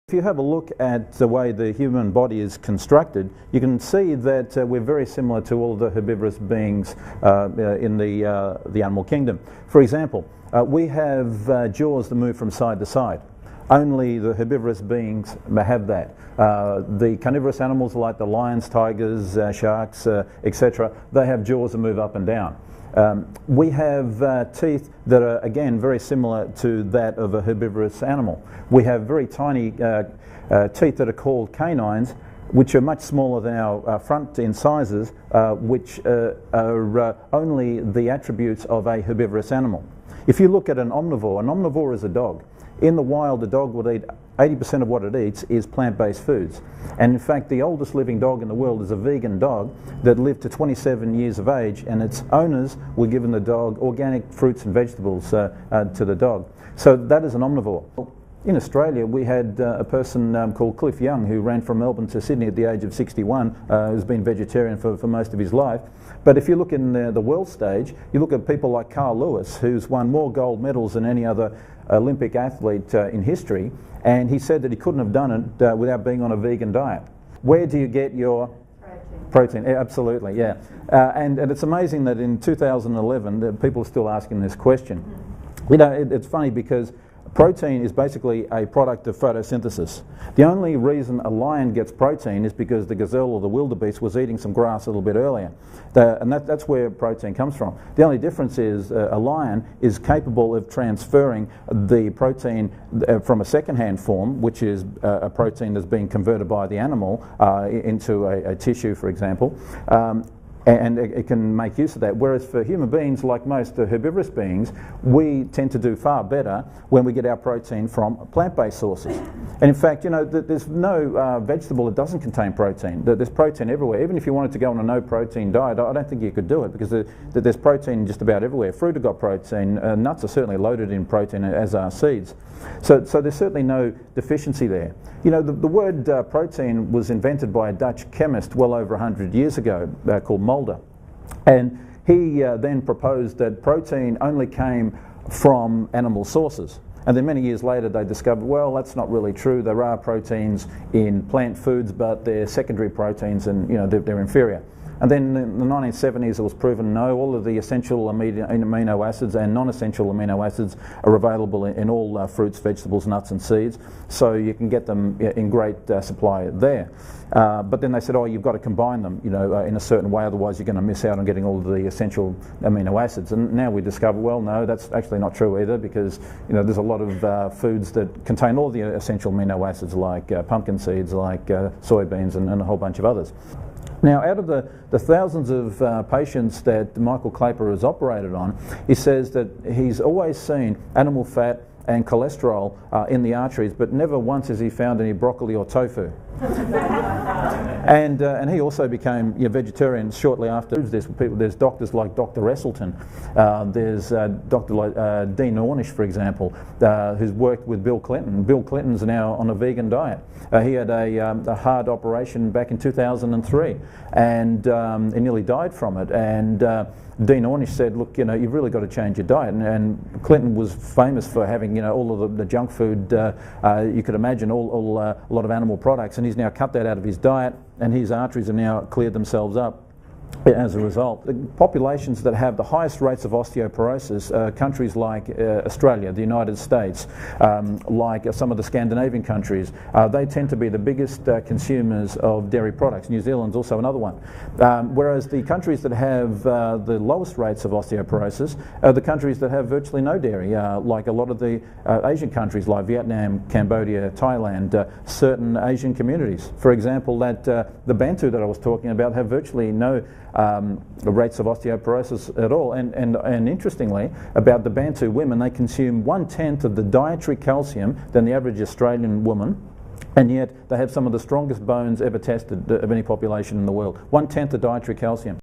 If you have a look at the way the human body is constructed, you can see that we're very similar to all of the herbivorous beings in the animal kingdom. For example, we have jaws that move from side to side. Only the herbivorous beings have that. The carnivorous animals like the lions, tigers, sharks, etc., they have jaws that move up and down. We have teeth that are, again, very similar to that of a herbivorous animal. We have very tiny teeth that are called canines, which are much smaller than our front incisors, which are only the attributes of a herbivorous animal. If you look at an omnivore is a dog. In the wild, the dog would eat 80% of what it eats is plant-based foods. And in fact, the oldest living dog in the world is a vegan dog that lived to 27 years of age, and its owners were given the dog organic fruits and vegetables to the dog. So that is an omnivore. In Australia, we had a person called Cliff Young who ran from Melbourne to Sydney at the age of 61, who's been vegetarian for most of his life. But if you look in the world stage, you look at people like Carl Lewis, who's won more gold medals than any other Olympic athlete in history, and he said that he couldn't have done it without being on a vegan diet. Where do you get your protein? Yeah, absolutely, yeah. And it's amazing that in 2011 people are still asking this question. You know, it's funny because protein is basically a product of photosynthesis. The only reason a lion gets protein is because the gazelle or the wildebeest was eating some grass a little bit earlier. And that's where protein comes from. The only difference is a lion is capable of transferring the protein from a second-hand form, which is a protein that's being converted by the animal into a tissue, for example. And it can make use of that. Whereas for human beings, like most herbivorous beings, we tend to do far better when we get our protein from plant-based sources. And in fact, you know, there's no vegetable that doesn't contain protein. There's protein everywhere. Even if you wanted to go on a no-protein diet, I don't think you could do it because there's protein just about everywhere. Fruit have got protein. Nuts are certainly loaded in protein, as are seeds. So there's certainly no deficiency there. You know, the word protein was invented by a Dutch chemist well over 100 years ago called Mulder. And he then proposed that protein only came from animal sources. And then many years later they discovered, well, that's not really true. There are proteins in plant foods, but they're secondary proteins and, you know, they're inferior. And then in the 1970s it was proven no, all of the essential amino acids and non-essential amino acids are available in all fruits, vegetables, nuts and seeds, so you can get them in great supply there. But then they said, oh, you've got to combine them, you know, in a certain way, otherwise you're going to miss out on getting all of the essential amino acids. And now we discover, well, no, that's actually not true either, because, you know, there's a lot of foods that contain all the essential amino acids, like pumpkin seeds, like soybeans and a whole bunch of others. Now, out of the thousands of patients that Michael Klaper has operated on, he says that he's always seen animal fat and cholesterol in the arteries, but never once has he found any broccoli or tofu. And he also became a vegetarian shortly after this. There's doctors like Dr. Esselstyn, there's Dr. Dean Ornish, for example, who's worked with Bill Clinton. Bill Clinton's now on a vegan diet. He had a heart operation back in 2003 and he nearly died from it. And Dean Ornish said, look, you know, you've really got to change your diet. And Clinton was famous for having, you know, all of the junk food you could imagine, a lot of animal products, and he's now cut that out of his diet, and his arteries have now cleared themselves up as a result. The populations that have the highest rates of osteoporosis are countries like Australia, the United States, like some of the Scandinavian countries. They tend to be the biggest consumers of dairy products. New Zealand's also another one. Whereas the countries that have the lowest rates of osteoporosis are the countries that have virtually no dairy, like a lot of the Asian countries like Vietnam, Cambodia, Thailand, certain Asian communities. For example, the Bantu that I was talking about have virtually no rates of osteoporosis at all, and interestingly about the Bantu women, they consume 1/10 of the dietary calcium than the average Australian woman, and yet they have some of the strongest bones ever tested of any population in the world. 1/10 of dietary calcium.